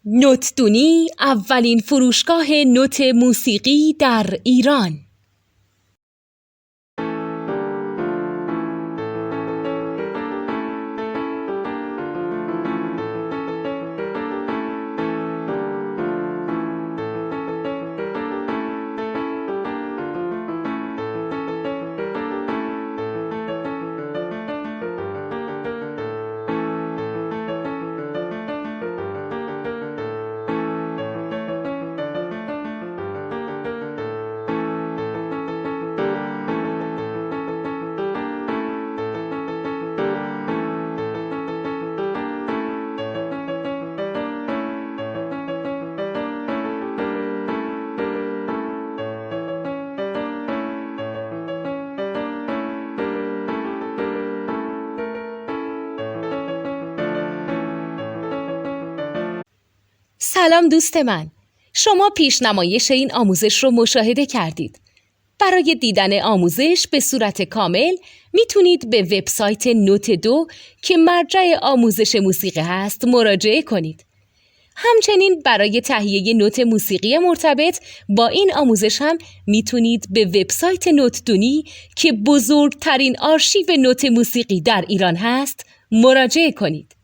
نوتدونی اولین فروشگاه نوت موسیقی در ایران. سلام دوست من، شما پیشنمایش این آموزش رو مشاهده کردید. برای دیدن آموزش به صورت کامل میتونید به وبسایت نوت 2 که مرجع آموزش موسیقی هست مراجعه کنید. همچنین برای تهیه نوت موسیقی مرتبط با این آموزش هم میتونید به وبسایت نوتدونی که بزرگترین آرشیو نوت موسیقی در ایران هست مراجعه کنید.